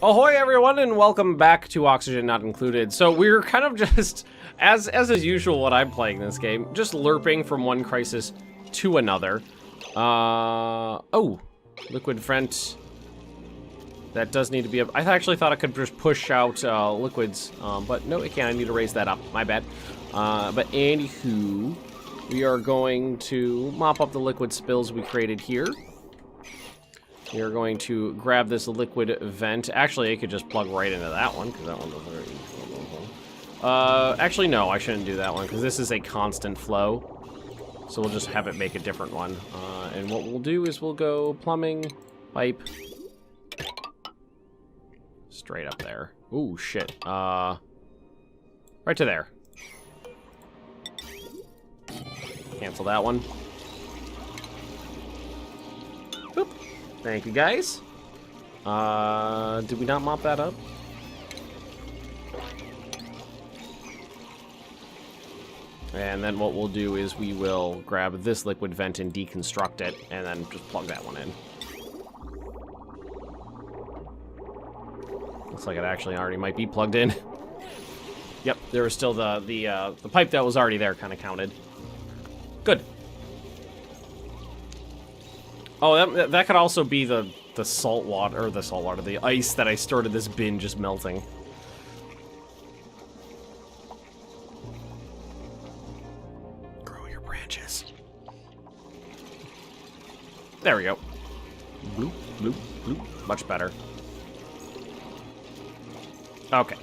Ahoy everyone and welcome back to Oxygen Not Included. So we're kind of just, as is usual when I'm playing this game, just lerping from one crisis to another. Oh, liquid vent. That does need to be up. I actually thought I could just push out liquids, but no, it can't. I need to raise that up. My bad. But anywho, we are going to mop up the liquid spills we created here. We are going to grab this liquid vent. Actually, I could just plug right into that one, because that one doesn't very... actually, no, I shouldn't do that one, because this is a constant flow. So we'll just have it make a different one. And what we'll do is we'll go plumbing, pipe, straight up there. Ooh, shit. Right to there. Cancel that one. Boop. Thank you, guys. Did we not mop that up? And then what we'll do is we will grab this liquid vent and deconstruct it, and then just plug that one in. Looks like it actually already might be plugged in. Yep, there was still the pipe that was already there kind of counted. Good. Oh, that could also be the salt water, or the ice that I stored in this bin just melting. Grow your branches. There we go. Bloop, bloop, bloop. Much better. Okay.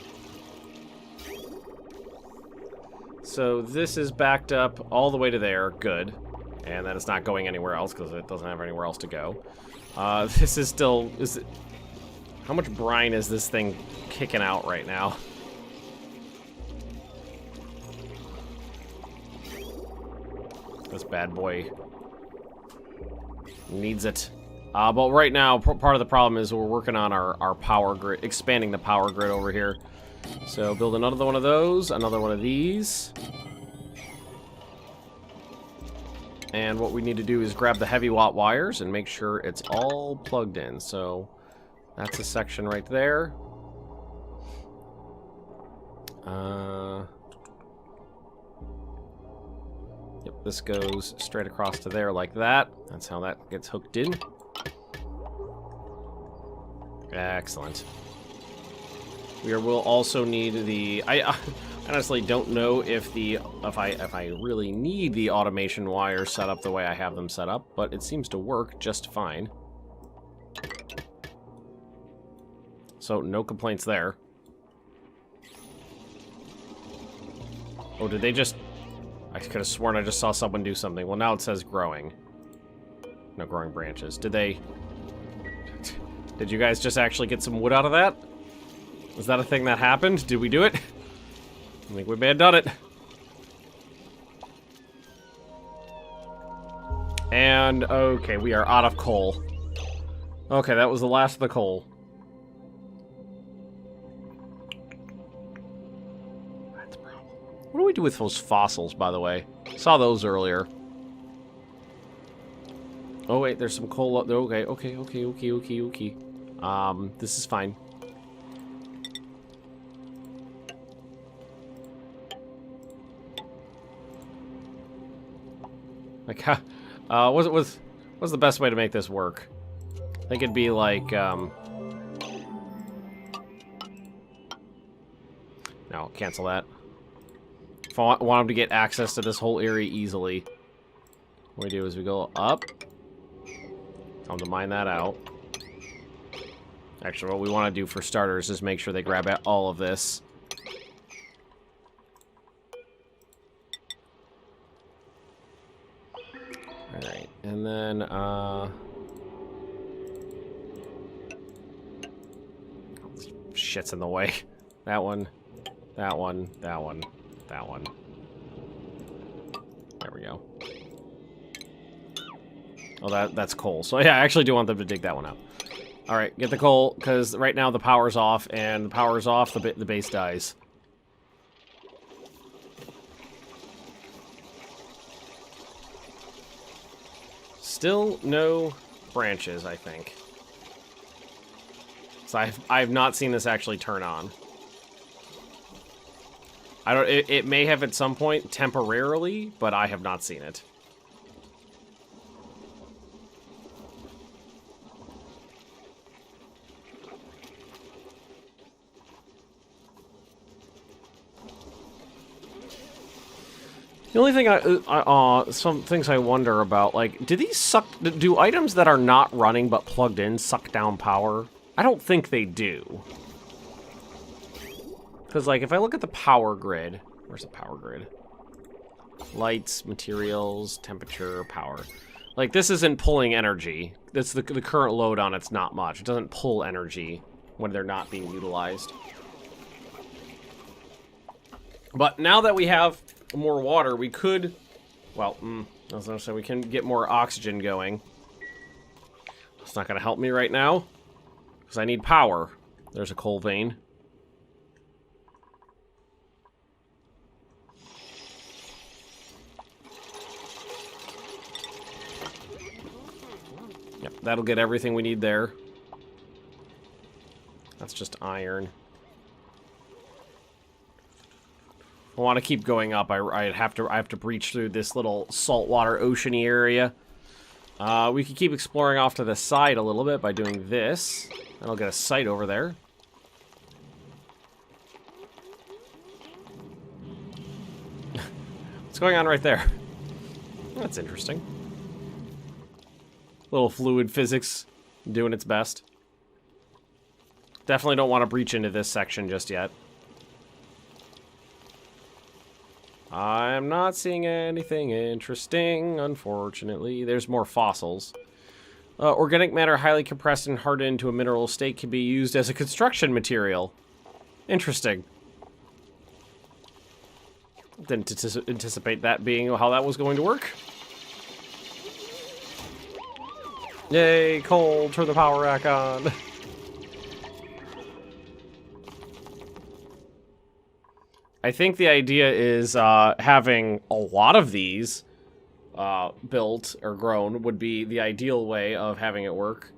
So this is backed up all the way to there. Good. And then it's not going anywhere else because it doesn't have anywhere else to go. This is still... How much brine is this thing kicking out right now? This bad boy needs it. But right now, part of the problem is we're working on our power grid, expanding the power grid over here. So build another one of those, another one of these. And what we need to do is grab the heavy watt wires and make sure it's all plugged in. So that's a section right there. Yep, this goes straight across to there like that. That's how that gets hooked in. Excellent. We will also need the... I honestly don't know if I really need the automation wires set up the way I have them set up, but it seems to work just fine. So no complaints there. Oh, did they just... I could have sworn I just saw someone do something. Well, now it says growing. No, growing branches. Did they... Did you guys just actually get some wood out of that? Was that a thing that happened? Did we do it? I think we may have done it. And, okay, we are out of coal. Okay, that was the last of the coal. That's a problem. What do we do with those fossils, by the way? Saw those earlier. Oh, wait, there's some coal up there. Okay. This is fine. Like, what's the best way to make this work? I think it'd be like, no, cancel that. If I want them to get access to this whole area easily, what we do is we go up. Tell them to mine that out. Actually, what we want to do for starters is make sure they grab all of this. Alright, and then, shit's in the way. That one, that one, that one, that one. There we go. Oh, that's coal. So yeah, I actually do want them to dig that one out. Alright, get the coal, because right now the power's off, and the power's off, the base dies. Still no branches, I think. So I've not seen this actually turn on. I don't. It may have at some point temporarily, but I have not seen it. The only thing some things I wonder about, like, do items that are not running but plugged in suck down power? I don't think they do. Because, like, if I look at the power grid, where's the power grid? Lights, materials, temperature, power. Like, this isn't pulling energy. That's the current load on it's not much. It doesn't pull energy when they're not being utilized. But now that we have more water, we could, well, I was gonna say we can get more oxygen going. It's not gonna help me right now, because I need power. There's a coal vein. Yep, that'll get everything we need there. That's just iron. I want to keep going up. I have to breach through this little saltwater oceany area. We could keep exploring off to the side a little bit by doing this. That'll get a site over there. What's going on right there? That's interesting. Little fluid physics doing its best. Definitely don't want to breach into this section just yet. I'm not seeing anything interesting, unfortunately. There's more fossils. Organic matter highly compressed and hardened into a mineral state can be used as a construction material. Interesting. Didn't anticipate that being how that was going to work. Yay, coal, turn the power rack on. I think the idea is having a lot of these built or grown would be the ideal way of having it work.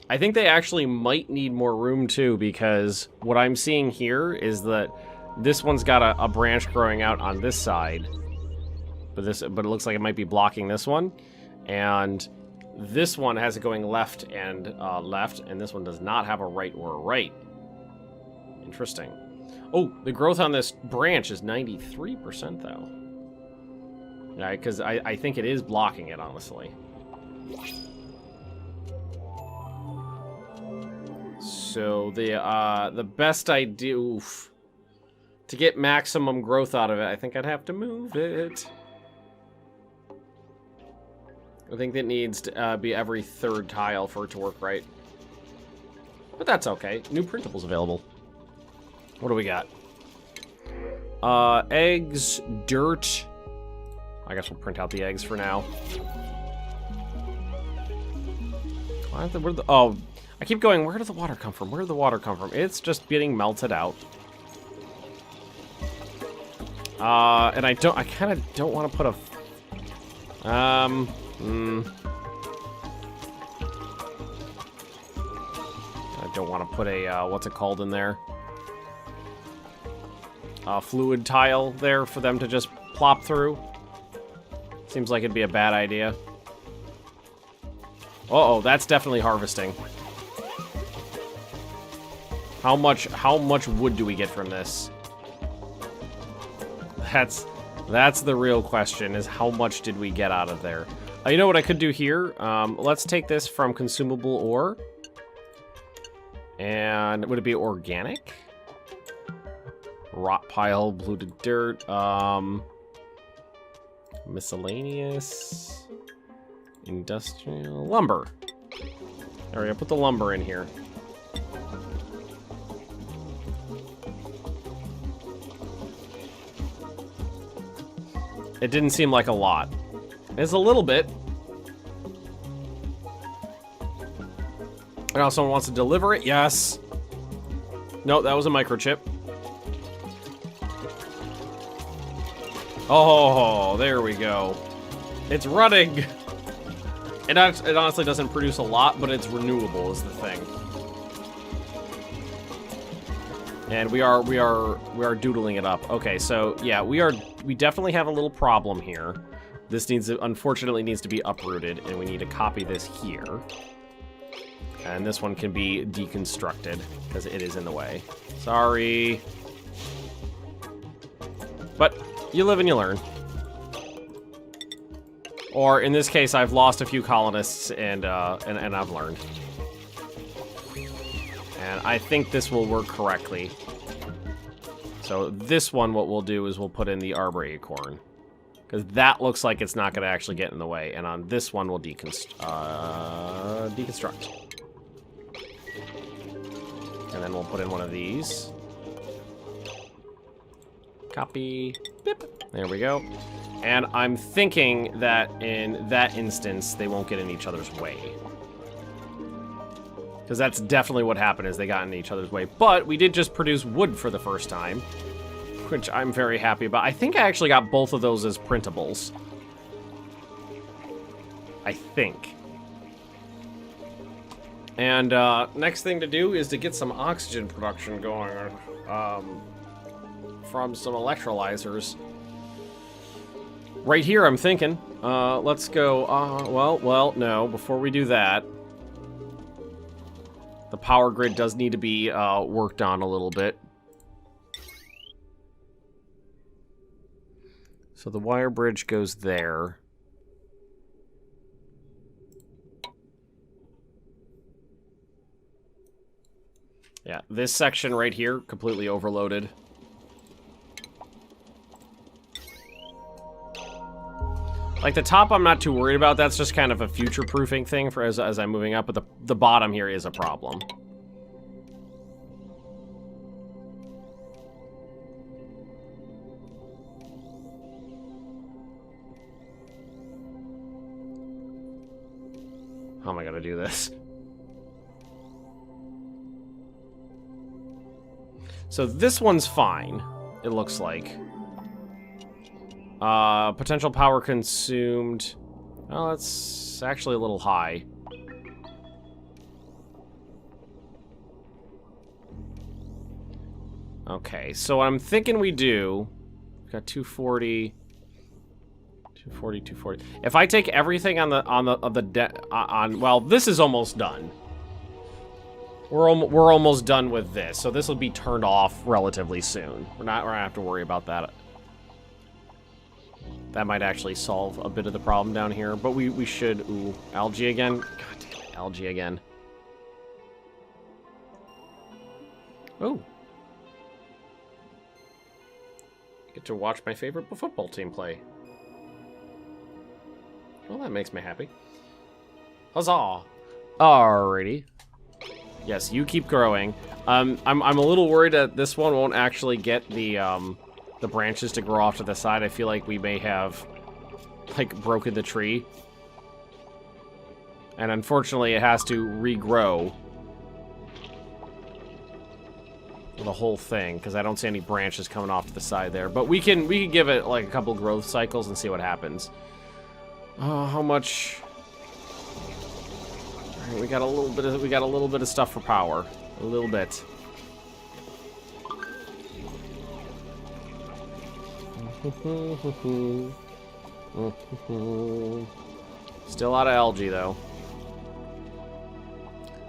I think they actually might need more room too, because what I'm seeing here is that this one's got a branch growing out on this side, but it looks like it might be blocking this one, and this one has it going left, and this one does not have a right or a right. Interesting. Oh, the growth on this branch is 93%, though. Yeah, because I think it is blocking it, honestly. So the best idea, to get maximum growth out of it, I think I'd have to move it. I think it needs to be every third tile for it to work right. But that's okay. New printables available. What do we got? Eggs, dirt. I guess we'll print out the eggs for now. Oh, I keep going, where did the water come from? Where did the water come from? It's just getting melted out. And I kind of don't want to put a... I don't want to put a, what's it called in there? Fluid tile there for them to just plop through. Seems like it'd be a bad idea. Uh-oh, that's definitely harvesting. How much wood do we get from this? That's the real question, is how much did we get out of there? You know what I could do here? Let's take this from consumable ore. And would it be organic? Rot pile, polluted dirt, miscellaneous, industrial, lumber. There we go, put the lumber in here. It didn't seem like a lot. It's a little bit. And also someone wants to deliver it, yes. No, that was a microchip. Oh, there we go. It's running. It honestly doesn't produce a lot, but it's renewable is the thing. And we are doodling it up. Okay, so yeah, we definitely have a little problem here. This unfortunately needs to be uprooted, and we need to copy this here. And this one can be deconstructed because it is in the way. Sorry. But you live and you learn. Or in this case, I've lost a few colonists and I've learned. And I think this will work correctly. So this one, what we'll do is we'll put in the arbor acorn. Because that looks like it's not going to actually get in the way. And on this one, we'll deconstruct. And then we'll put in one of these. Copy. Beep. There we go. And I'm thinking that in that instance, they won't get in each other's way. Because that's definitely what happened, is they got in each other's way. But we did just produce wood for the first time, which I'm very happy about. I think I actually got both of those as printables. I think. And next thing to do is to get some oxygen production going from some electrolyzers. Right here, I'm thinking. Let's go. Well, no. Before we do that, the power grid does need to be worked on a little bit. So the wire bridge goes there. Yeah, this section right here, completely overloaded. Like the top, I'm not too worried about. That's just kind of a future-proofing thing for as I'm moving up. But the bottom here is a problem. How am I gonna do this? So this one's fine, it looks like. Potential power consumed. Oh, that's actually a little high. Okay, so what I'm thinking we do, we've got 240, 240, 240. If I take everything well, this is almost done. We're almost done with this, so this will be turned off relatively soon. We're not gonna have to worry about that. That might actually solve a bit of the problem down here, but we should... Ooh, algae again? God damn it, algae again. Oh. Get to watch my favorite football team play. Well, that makes me happy. Huzzah! Alrighty. Yes, you keep growing. I'm a little worried that this one won't actually get the branches to grow off to the side. I feel like we may have, like, broken the tree. And unfortunately, it has to regrow the whole thing, because I don't see any branches coming off to the side there. But we can give it, like, a couple growth cycles and see what happens. Oh, how much... All right, we got a little bit of stuff for power. A little bit. Still out of algae, though.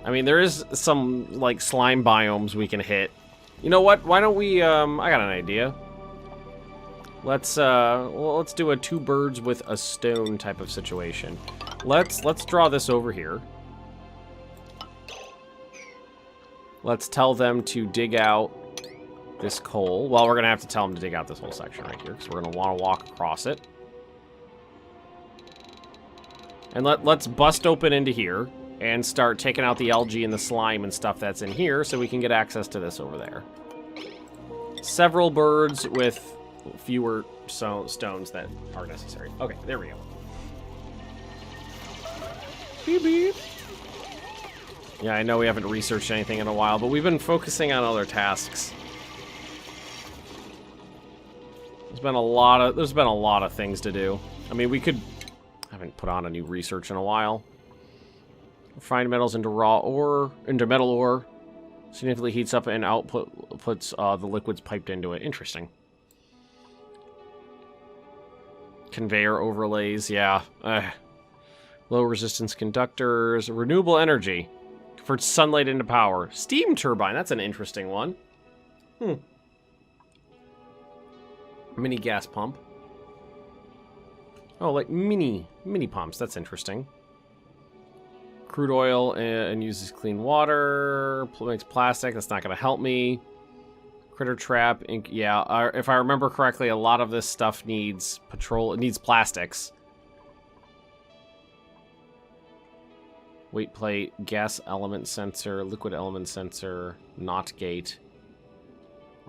I mean, there is some, like, slime biomes we can hit. You know what? Why don't we, I got an idea. Let's do a two birds with a stone type of situation. Let's draw this over here. Let's tell them to dig out this coal. Well, we're going to have to tell them to dig out this whole section right here, because we're going to want to walk across it. And let's bust open into here and start taking out the algae and the slime and stuff that's in here so we can get access to this over there. Several birds with fewer stones that are necessary. Okay, there we go. Beep, beep. Yeah, I know we haven't researched anything in a while, but we've been focusing on other tasks. There's been a lot of things to do. I mean, I haven't put on a new research in a while. Refined metals into raw ore, into metal ore. Significantly heats up and puts the liquids piped into it. Interesting. Conveyor overlays, yeah. Low resistance conductors. Renewable energy. Converts sunlight into power. Steam turbine, that's an interesting one. Mini gas pump. Oh, like mini pumps, that's interesting. Crude oil and uses clean water. Makes plastic, that's not going to help me. Critter trap, ink, yeah. If I remember correctly, a lot of this stuff needs it needs plastics. Weight plate, gas element sensor, liquid element sensor, knot gate.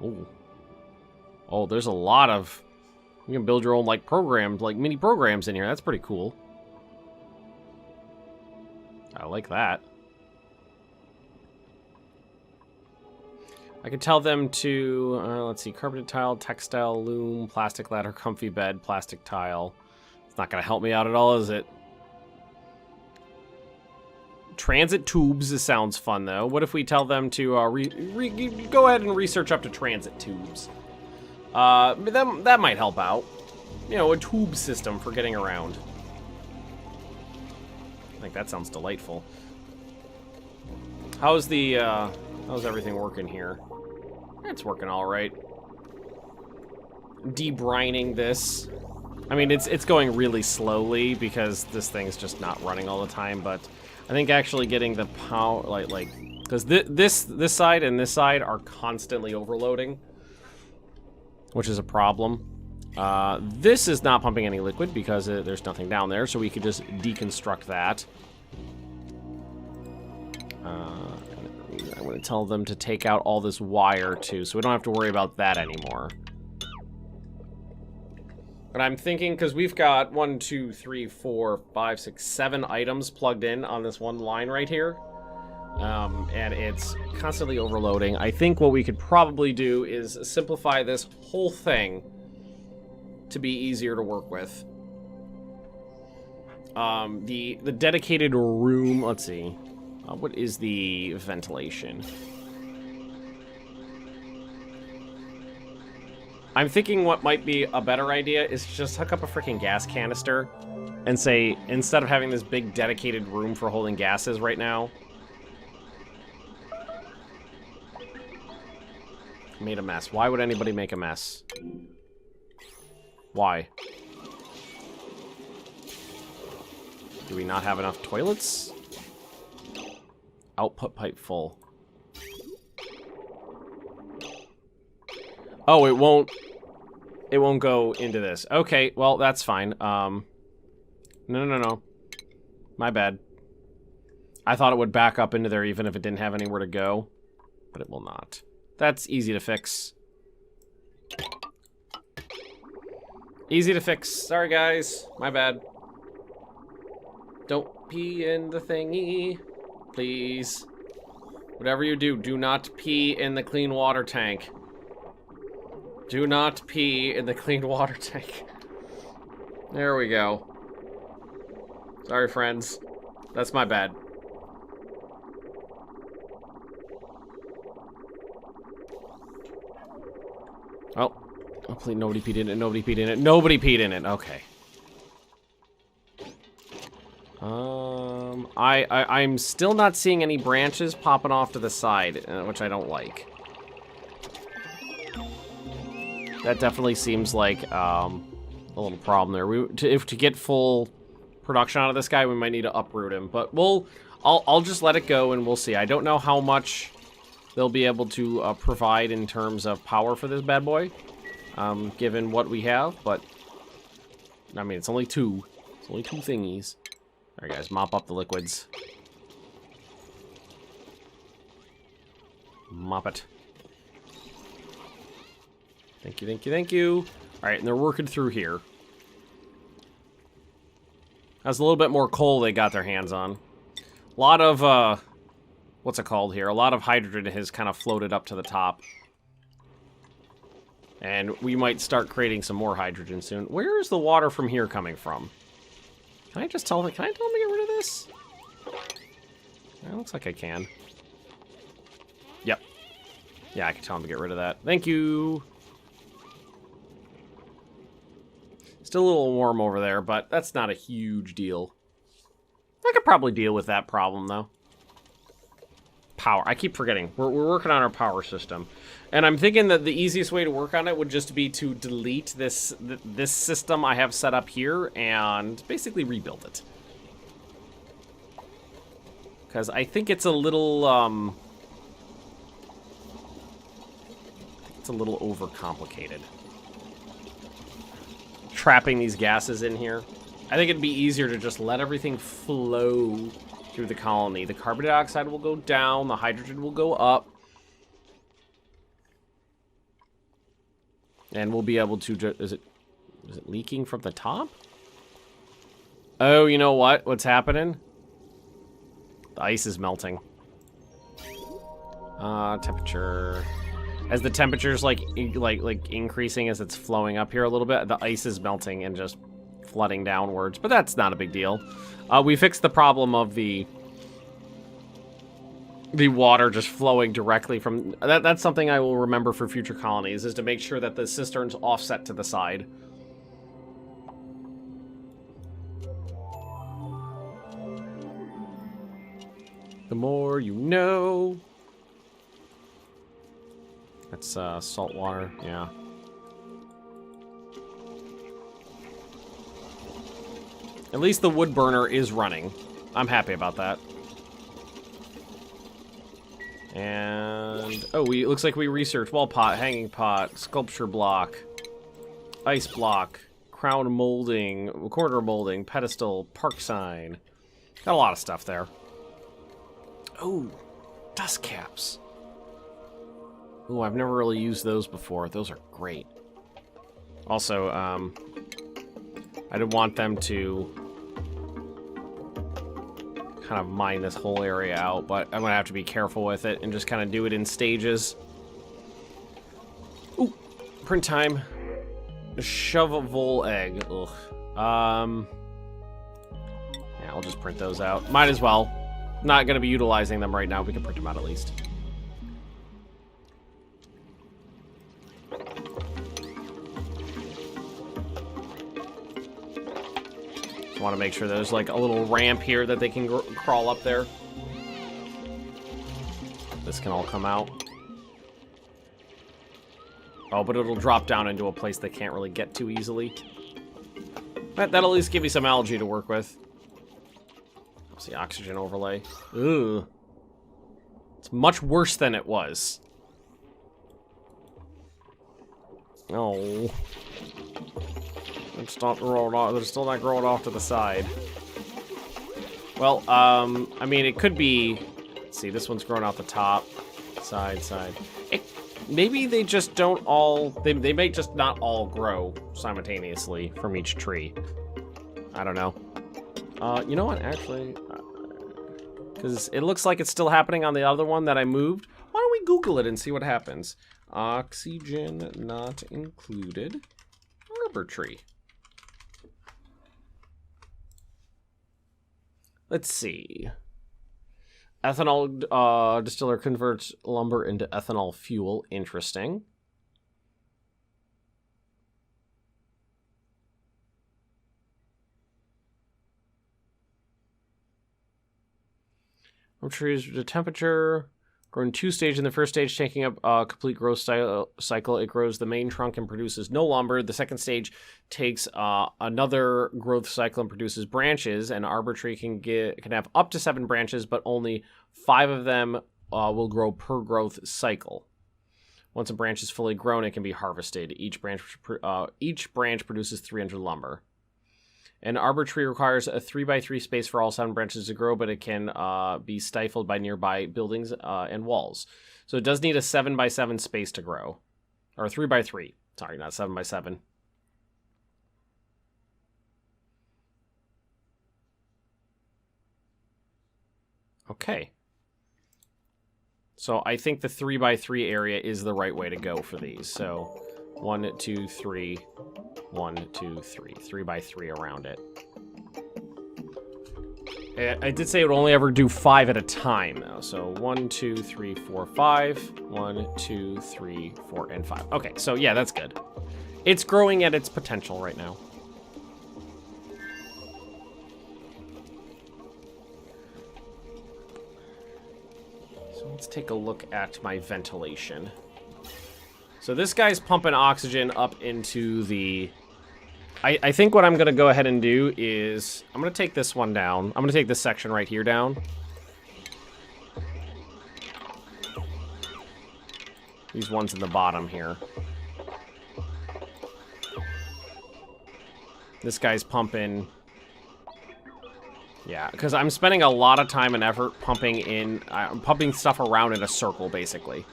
Oh. Oh, there's a lot of... You can build your own, like, programs, like, mini programs in here. That's pretty cool. I like that. I could tell them to, let's see, carpeted tile, textile, loom, plastic ladder, comfy bed, plastic tile. It's not going to help me out at all, is it? Transit tubes, this sounds fun, though. What if we tell them to go ahead and research up to transit tubes? That might help out. You know, a tube system for getting around. I think that sounds delightful. How's everything working here? It's working all right. Debrining this. I mean, it's going really slowly because this thing's just not running all the time, but I think actually getting the power, like, because this side and this side are constantly overloading, which is a problem. This is not pumping any liquid because there's nothing down there, so we could just deconstruct that. I'm going to tell them to take out all this wire, too, so we don't have to worry about that anymore. But I'm thinking, because we've got 1, 2, 3, 4, 5, 6, 7 items plugged in on this one line right here. And it's constantly overloading. I think what we could probably do is simplify this whole thing to be easier to work with. The dedicated room, let's see. What is the ventilation? I'm thinking what might be a better idea is just hook up a freaking gas canister and say, instead of having this big dedicated room for holding gases right now. Made a mess. Why would anybody make a mess? Why? Do we not have enough toilets? Output pipe full. Oh, it won't go into this. Okay, well, that's fine. No. My bad. I thought it would back up into there even if it didn't have anywhere to go, but it will not. That's easy to fix. Easy to fix. Sorry, guys. My bad. Don't pee in the thingy. Please. Whatever you do, do not pee in the clean water tank. Do not pee in the clean water tank. There we go. Sorry, friends. That's my bad. Oh. Hopefully nobody peed in it. Nobody peed in it. Nobody peed in it. Okay. I'm still not seeing any branches popping off to the side, which I don't like. That definitely seems like a little problem there. To get full production out of this guy, we might need to uproot him. But I'll just let it go and we'll see. I don't know how much they'll be able to provide in terms of power for this bad boy, given what we have. But I mean, it's only two. It's only two thingies. All right, guys, mop up the liquids. Mop it. Thank you, thank you, thank you. All right, and they're working through here. That's a little bit more coal they got their hands on. A lot of, what's it called here? A lot of hydrogen has kind of floated up to the top. And we might start creating some more hydrogen soon. Where is the water from here coming from? Can I tell them to get rid of this? It looks like I can. Yep. Yeah, I can tell him to get rid of that. Thank you. Still a little warm over there, but that's not a huge deal. I could probably deal with that problem, though. Power. I keep forgetting. We're working on our power system. And I'm thinking that the easiest way to work on it would just be to delete this system I have set up here and basically rebuild it. Because I think it's a little, it's a little overcomplicated. Trapping these gases in here. I think it'd be easier to just let everything flow through the colony. The carbon dioxide will go down, the hydrogen will go up. And we'll be able to is it leaking from the top? Oh, you know what? What's happening? The ice is melting. Temperature. As the temperature's like increasing as it's flowing up here a little bit, the ice is melting and just flooding downwards. But that's not a big deal. We fixed the problem of the water just flowing directly from... That's something I will remember for future colonies, is to make sure that the cistern's offset to the side. The more you know. That's salt water, yeah. At least the wood burner is running. I'm happy about that. And oh, it looks like we researched wall pot, hanging pot, sculpture block, ice block, crown molding, corner molding, pedestal, park sign. Got a lot of stuff there. Oh, dust caps. Oh, I've never really used those before. Those are great. Also, I didn't want them to kind of mine this whole area out, but I'm gonna have to be careful with it and just kind of do it in stages. Ooh, print time. Shovel egg. Ugh. Yeah, I'll just print those out. Might as well. Not gonna be utilizing them right now. We can print them out at least. Want to make sure there's like a little ramp here that they can crawl up there. This can all come out. Oh, but it'll drop down into a place they can't really get to easily. But that'll at least give you some algae to work with. That's the oxygen overlay. Ugh. It's much worse than it was. Oh. It's not growing off. They're still not growing off to the side. Well, I mean, it could be. Let's see, this one's growing off the top, side. Maybe they just don't all. They may just not all grow simultaneously from each tree. I don't know. You know what? Actually, because it looks like it's still happening on the other one that I moved. Why don't we Google it and see what happens? Oxygen not included. Arbor tree. Let's see. Ethanol distiller converts lumber into ethanol fuel. Interesting. Trees, the temperature. Growing 2 stages. In the first stage, taking up a complete growth cycle, it grows the main trunk and produces no lumber. The second stage takes another growth cycle and produces branches. An arbor tree can have up to 7 branches, but only 5 of them will grow per growth cycle. Once a branch is fully grown, it can be harvested. Each branch produces 300 lumber. An arbor tree requires a 3x3 space for all 7 branches to grow, but it can be stifled by nearby buildings and walls. So it does need a 7x7 space to grow. Or 3x3. Sorry, not 7x7. Okay. So I think the 3x3 area is the right way to go for these. So 1, 2, 3... 1, 2, 3. 3x3 around it. I did say it would only ever do 5 at a time, though. So 1, 2, 3, 4, 5. 1, 2, 3, 4, and 5. Okay, so yeah, that's good. It's growing at its potential right now. So let's take a look at my ventilation. So this guy's pumping oxygen up into the... I think what I'm going to go ahead and do is... I'm going to take this one down. I'm going to take this section right here down. These ones in the bottom here. This guy's pumping... Yeah, because I'm spending a lot of time and effort pumping in... I'm pumping stuff around in a circle, basically.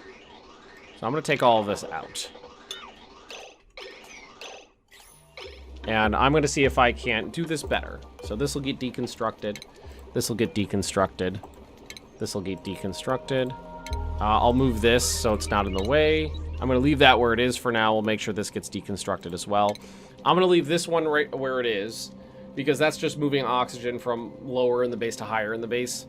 So I'm going to take all of this out. And I'm going to see if I can't do this better. So this will get deconstructed. This will get deconstructed. This will get deconstructed. I'll move this so it's not in the way. I'm going to leave that where it is for now. We'll make sure this gets deconstructed as well. I'm going to leave this one right where it is, because that's just moving oxygen from lower in the base to higher in the base.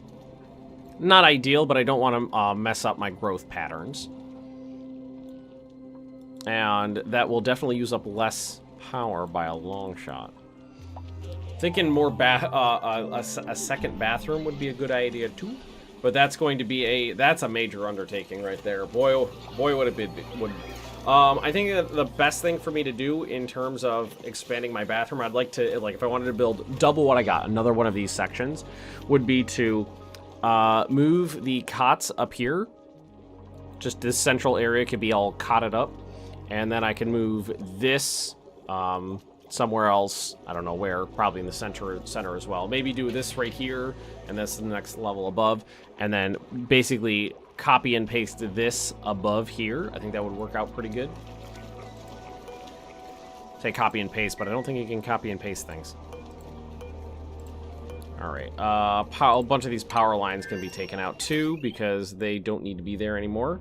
Not ideal, but I don't want to mess up my growth patterns. And that will definitely use up less power by a long shot. Thinking more a second bathroom would be a good idea too, but that's going to be that's a major undertaking right there. Boy, would it be. I think that the best thing for me to do in terms of expanding my bathroom, I'd like to, like, if I wanted to build double what I got, another one of these sections, would be to move the cots up here. Just this central area could be all cotted up, and then I can move this somewhere else. I don't know where, probably in the center as well. Maybe do this right here, and that's the next level above, and then basically copy and paste this above here. I think that would work out pretty good. Say copy and paste, but I don't think you can copy and paste things. Alright, a bunch of these power lines can be taken out too, because they don't need to be there anymore.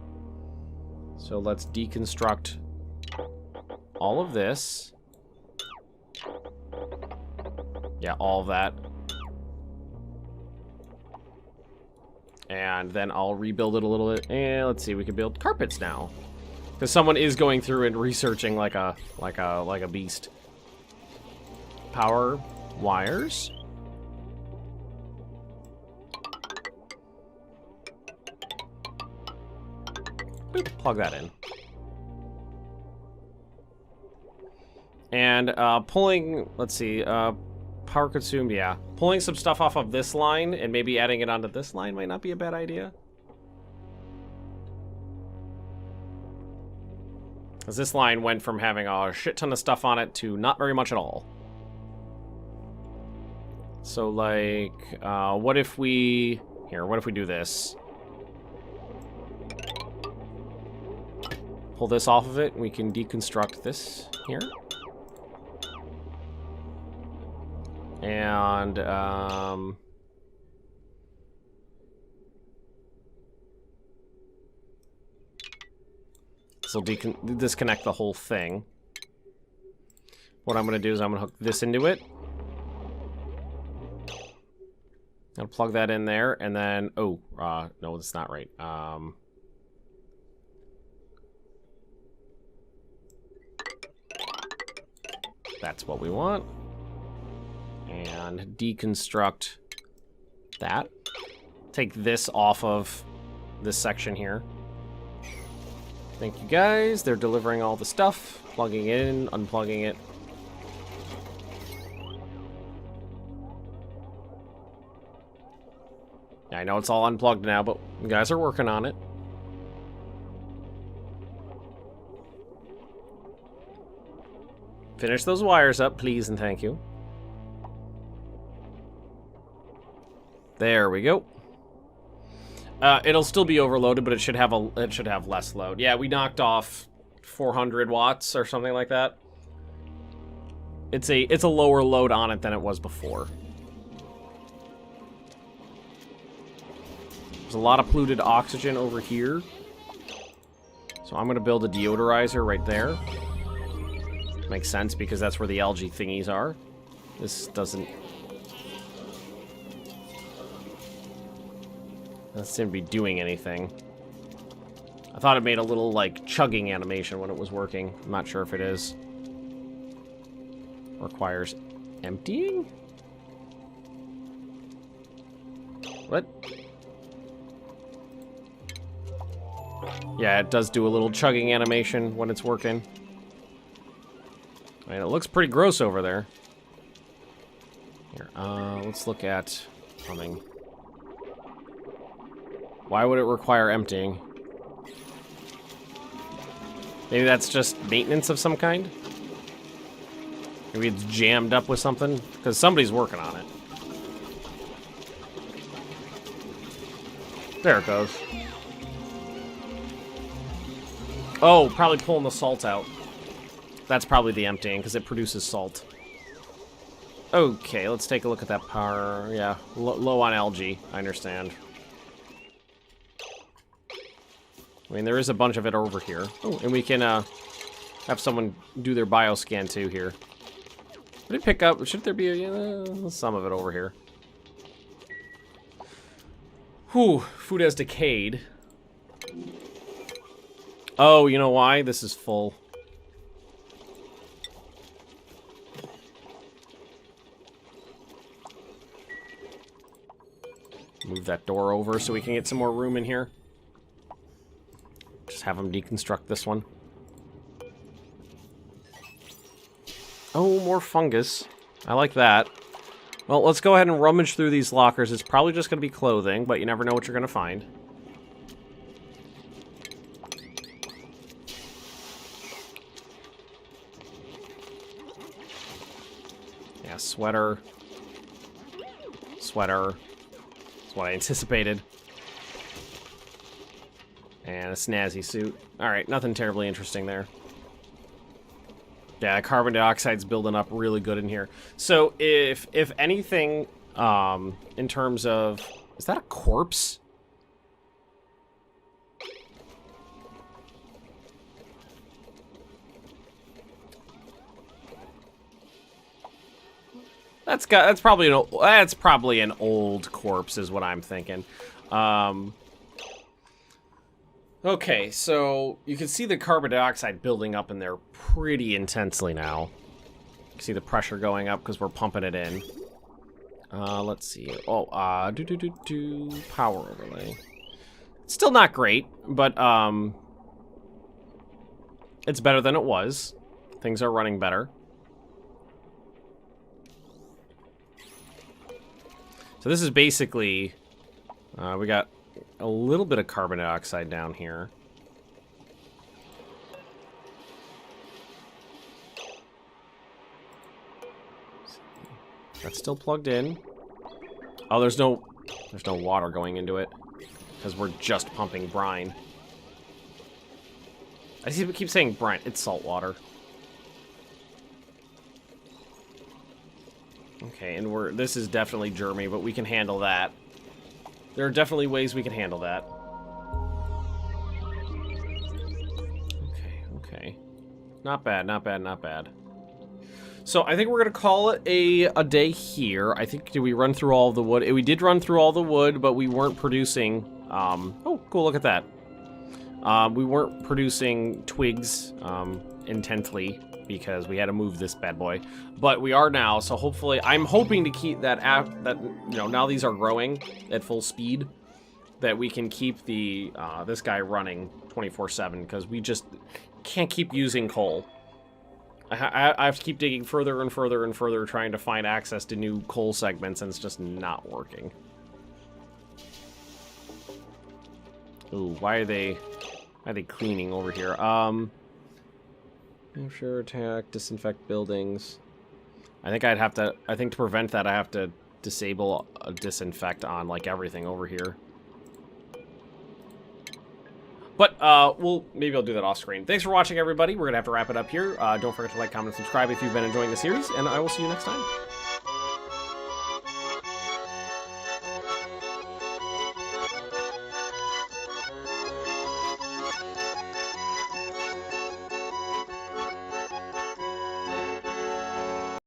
So let's deconstruct all of this. Yeah, all of that. And then I'll rebuild it a little bit. And let's see, we can build carpets now. Because someone is going through and researching like a beast. Power wires. Boop, plug that in. And pulling, let's see, power consumed, yeah. Pulling some stuff off of this line and maybe adding it onto this line might not be a bad idea. Because this line went from having a shit ton of stuff on it to not very much at all. So, like, what if we do this? Pull this off of it, and we can deconstruct this here. And, this will disconnect the whole thing. What I'm going to do is I'm going to hook this into it. I'll plug that in there, and then, no, that's not right. That's what we want. And deconstruct that. Take this off of this section here. Thank you guys. They're delivering all the stuff. Plugging it in, unplugging it. I know it's all unplugged now, but you guys are working on it. Finish those wires up, please and thank you. There we go. It'll still be overloaded, but it should have less load. Yeah, we knocked off 400 watts or something like that. It's a lower load on it than it was before. There's a lot of polluted oxygen over here. So I'm going to build a deodorizer right there. Makes sense because that's where the algae thingies are. This doesn't... Doesn't seem to be doing anything. I thought it made a little, like, chugging animation when it was working. I'm not sure if it is. Requires emptying? What? Yeah, it does do a little chugging animation when it's working. I mean, it looks pretty gross over there. Here, let's look at plumbing. Why would it require emptying? Maybe that's just maintenance of some kind? Maybe it's jammed up with something? Because somebody's working on it. There it goes. Oh, probably pulling the salt out. That's probably the emptying, because it produces salt. Okay, let's take a look at that power. Yeah, low on algae, I understand. I mean, there is a bunch of it over here. Oh, and we can have someone do their bioscan too here. Did it pick up? Should there be some of it over here? Whew, food has decayed. Oh, you know why? This is full. Move that door over so we can get some more room in here. Just have them deconstruct this one. Oh, more fungus. I like that. Well, let's go ahead and rummage through these lockers. It's probably just going to be clothing, but you never know what you're going to find. Yeah, sweater. Sweater. That's what I anticipated. And a snazzy suit. Alright, nothing terribly interesting there. Yeah, carbon dioxide's building up really good in here. So, if anything, in terms of... Is that a corpse? That's probably an old corpse, is what I'm thinking. Okay, so you can see the carbon dioxide building up in there pretty intensely now. You can see the pressure going up because we're pumping it in. Let's see. Oh, power overlay. It's still not great, but it's better than it was. Things are running better. So this is basically, we got a little bit of carbon dioxide down here. That's still plugged in. Oh, there's no water going into it because we're just pumping brine. I keep saying brine. It's salt water. Okay, and this is definitely germy, but we can handle that. There are definitely ways we can handle that. Okay. Not bad, not bad, not bad. So I think we're going to call it a day here. I think, did we run through all of the wood? We did run through all the wood, but we weren't producing... oh, cool, look at that. We weren't producing twigs intently because we had to move this bad boy. But we are now, so hopefully... I'm hoping to keep that, you know, now these are growing at full speed, that we can keep the this guy running 24/7, because we just can't keep using coal. I have to keep digging further and further and further, trying to find access to new coal segments, and it's just not working. Ooh, why are they cleaning over here? Sure, attack, disinfect buildings. I think to prevent that, I have to disable a disinfect on, like, everything over here. But, maybe I'll do that off screen. Thanks for watching, everybody. We're gonna have to wrap it up here. Don't forget to like, comment, and subscribe if you've been enjoying the series, and I will see you next time.